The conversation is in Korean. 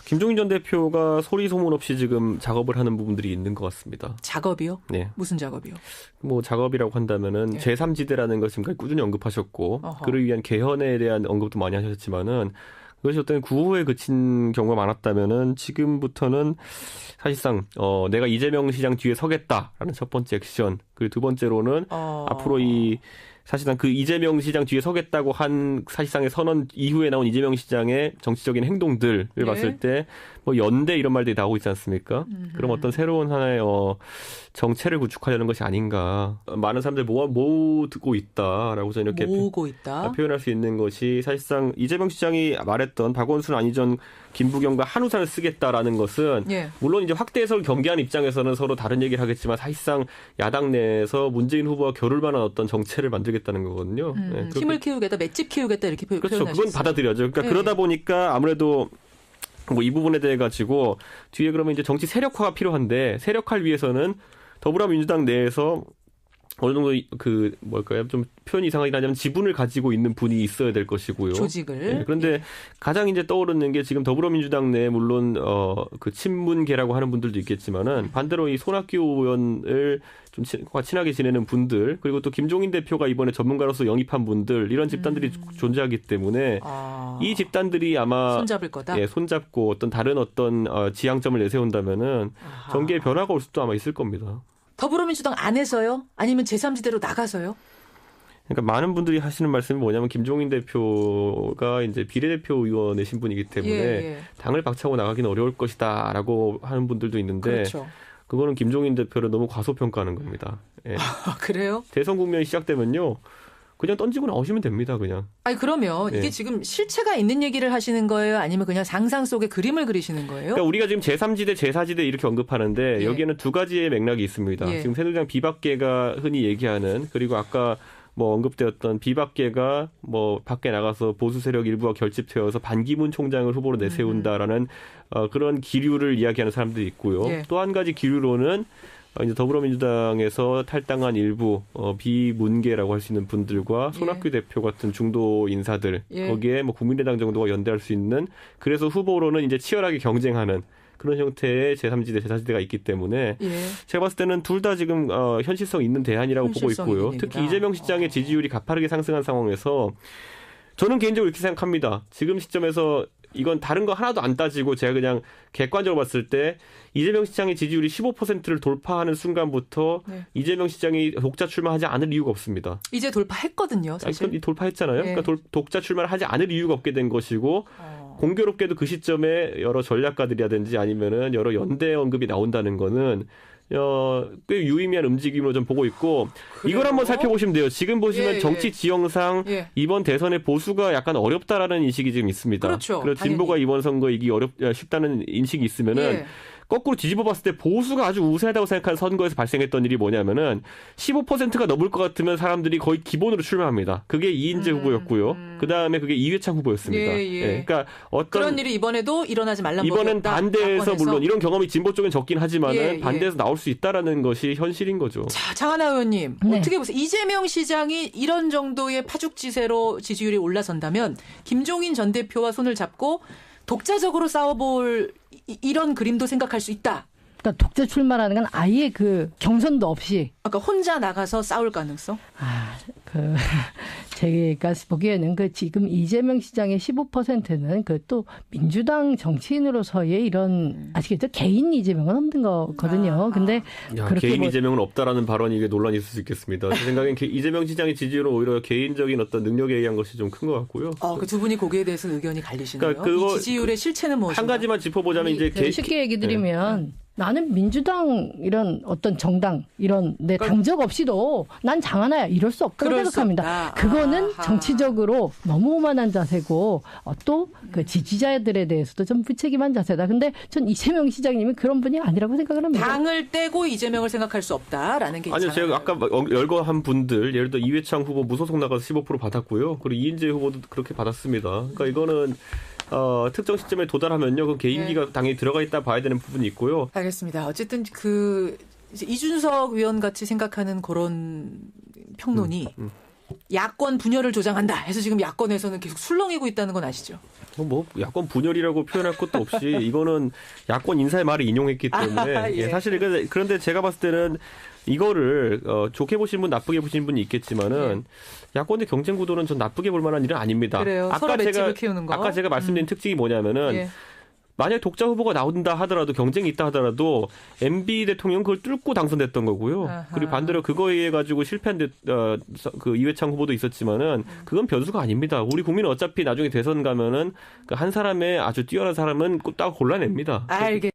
김종인 전 대표가 소리 소문 없이 지금 작업을 하는 부분들이 있는 것 같습니다. 작업이요? 네. 무슨 작업이요? 뭐 작업이라고 한다면은 제3지대라는 것을 지금까지 꾸준히 언급하셨고 그를 위한 개헌에 대한 언급도 많이 하셨지만은 그것이 어떤 구호에 그친 경우가 많았다면은 지금부터는 사실상 내가 이재명 시장 뒤에 서겠다라는 첫 번째 액션, 그리고 두 번째로는 앞으로 이 사실상 그 이재명 시장 뒤에 서겠다고 한 사실상의 선언 이후에 나온 이재명 시장의 정치적인 행동들을 봤을 때 뭐 연대 이런 말들이 나오고 있지 않습니까? 그럼 어떤 새로운 하나의 정체를 구축하려는 것이 아닌가. 많은 사람들이 모으고 있다라고 저는 이렇게 모으고 있다. 표현할 수 있는 것이 사실상 이재명 시장이 말했던 박원순 안희정 김부겸과 한우산을 쓰겠다라는 것은 물론 이제 확대 해석을 경계하는 입장에서는 서로 다른 얘기를 하겠지만 사실상 야당 내에서 문재인 후보와 겨룰 만한 어떤 정체를 만들겠다는 거거든요. 네, 힘을 키우겠다, 맷집 키우겠다 이렇게 표현하셨어요. 그렇죠. 그건 받아들여죠. 그러니까 그러다 보니까 아무래도 뭐 이 부분에 대해 가지고 뒤에 그러면 이제 정치 세력화가 필요한데 세력화를 위해서는 더불어민주당 내에서 어느 정도 좀 표현이 이상하긴 하지만 지분을 가지고 있는 분이 있어야 될 것이고요. 조직을. 네, 그런데 가장 이제 떠오르는 게 지금 더불어민주당 내에 물론 그 친문계라고 하는 분들도 있겠지만은 반대로 이 손학규 의원을 좀 친하게 지내는 분들 그리고 또 김종인 대표가 이번에 전문가로서 영입한 분들 이런 집단들이 존재하기 때문에 이 집단들이 아마 손잡을 거다. 손잡고 어떤 다른 어떤 지향점을 내세운다면은 정계에 변화가 올 수도 아마 있을 겁니다. 더불어민주당 안에서요? 아니면 제3지대로 나가서요? 그러니까 많은 분들이 하시는 말씀이 뭐냐면 김종인 대표가 이제 비례대표 의원의 신분이기 때문에 당을 박차고 나가기는 어려울 것이다라고 하는 분들도 있는데 그렇죠. 그거는 김종인 대표를 너무 과소평가하는 겁니다. 예. 그래요? 대선 국면이 시작되면요. 그냥 던지고 나오시면 됩니다. 그냥. 아니 그러면 이게 지금 실체가 있는 얘기를 하시는 거예요? 아니면 그냥 상상 속의 그림을 그리시는 거예요? 그러니까 우리가 지금 제3지대, 제4지대 이렇게 언급하는데 여기에는 두 가지의 맥락이 있습니다. 지금 새누리당 비박계가 흔히 얘기하는 그리고 아까 뭐 언급되었던 비박계가 뭐 밖에 나가서 보수 세력 일부와 결집되어서 반기문 총장을 후보로 내세운다라는 그런 기류를 이야기하는 사람들이 있고요. 또 한 가지 기류로는 이제 더불어민주당에서 탈당한 일부 비문계라고 할 수 있는 분들과 손학규 대표 같은 중도 인사들 거기에 뭐 국민의당 정도가 연대할 수 있는 그래서 후보로는 이제 치열하게 경쟁하는 그런 형태의 제3지대, 제4지대가 있기 때문에 제가 봤을 때는 둘 다 지금 현실성 있는 대안이라고 보고 있고요. 특히 이재명 시장의 지지율이 가파르게 상승한 상황에서 저는 개인적으로 이렇게 생각합니다. 지금 시점에서 이건 다른 거 하나도 안 따지고 제가 그냥 객관적으로 봤을 때 이재명 시장의 지지율이 15%를 돌파하는 순간부터 이재명 시장이 독자 출마하지 않을 이유가 없습니다. 이제 돌파했거든요. 사실. 아니, 돌파했잖아요. 그러니까 독자 출마를 하지 않을 이유가 없게 된 것이고 공교롭게도 그 시점에 여러 전략가들이라든지 아니면은 여러 연대 언급이 나온다는 거는 꽤 유의미한 움직임으로 좀 보고 있고 그래요? 이걸 한번 살펴보시면 돼요. 지금 보시면 정치 지형상 이번 대선에 보수가 약간 어렵다라는 인식이 지금 있습니다. 그렇죠. 그래서 진보가 이번 선거 이기 쉽다는 인식이 있으면은 거꾸로 뒤집어 봤을 때 보수가 아주 우세하다고 생각하는 선거에서 발생했던 일이 뭐냐면은 15%가 넘을 것 같으면 사람들이 거의 기본으로 출마합니다. 그게 이인재 후보였고요. 그다음에 그게 이회창 후보였습니다. 그러니까 그런 일이 이번에도 일어나지 말란 법이었다. 이번엔 반대에서 물론 이런 경험이 진보 쪽엔 적긴 하지만은 반대에서 나올 수 있다라는 것이 현실인 거죠. 자, 장하나 의원님 어떻게 보세요? 이재명 시장이 이런 정도의 파죽지세로 지지율이 올라선다면 김종인 전 대표와 손을 잡고 독자적으로 싸워볼 이런 그림도 생각할 수 있다. 그러니까 독자 출마라는 건 아예 그 경선도 없이. 아까 혼자 나가서 싸울 가능성? 제가 보기에는 지금 이재명 시장의 15%는 또 민주당 정치인으로서의 이런 아시겠죠? 개인 이재명은 없는 거거든요. 근데 그렇게 개인 이재명은 없다라는 발언이 이게 논란이 있을 수 있겠습니다. 제 생각엔 이재명 시장의 지지율은 오히려 개인적인 어떤 능력에 의한 것이 좀 큰 것 같고요. 그 두 분이 거기에 대해서 의견이 갈리시네요. 그러니까 이 지지율의 실체는 무엇인가? 한 가지만 짚어보자면 이제 쉽게 얘기 드리면 나는 민주당 이런 어떤 정당 이런 내 당적 없이도 난 장하나야 이럴 수 없다고 생각합니다. 그거는 정치적으로 너무 오만한 자세고 또 그 지지자들에 대해서도 좀 무책임한 자세다. 근데 전 이재명 시장님은 그런 분이 아니라고 생각을 합니다. 당을 떼고 이재명을 생각할 수 없다라는 게 아니요. 제가 아까 열거한 분들 예를 들어 이회창 후보 무소속 나가서 15% 받았고요. 그리고 이인재 후보도 그렇게 받았습니다. 그러니까 이거는 특정 시점에 도달하면요, 그 개인기가 당연히 들어가 있다 봐야 되는 부분이 있고요. 알겠습니다. 어쨌든 이제 이준석 의원 같이 생각하는 그런 평론이 야권 분열을 조장한다 해서 지금 야권에서는 계속 술렁이고 있다는 건 아시죠? 뭐 야권 분열이라고 표현할 것도 없이 이거는 야권 인사의 말을 인용했기 때문에 예. 사실 그런데 제가 봤을 때는 이거를 좋게 보시는 분, 나쁘게 보시는 분이 있겠지만은 야권의 경쟁 구도는 전 나쁘게 볼 만한 일은 아닙니다. 그래요. 서로 맷집을 키우는 거. 아까 제가 말씀드린 특징이 뭐냐면은 만약 독자 후보가 나온다 하더라도 경쟁이 있다 하더라도 MB 대통령 그걸 뚫고 당선됐던 거고요. 아하. 그리고 반대로 그거에 의해 가지고 실패한 그 이회창 후보도 있었지만은 그건 변수가 아닙니다. 우리 국민은 어차피 나중에 대선 가면은 그 한 사람의 아주 뛰어난 사람은 딱 골라냅니다. 알겠습니다.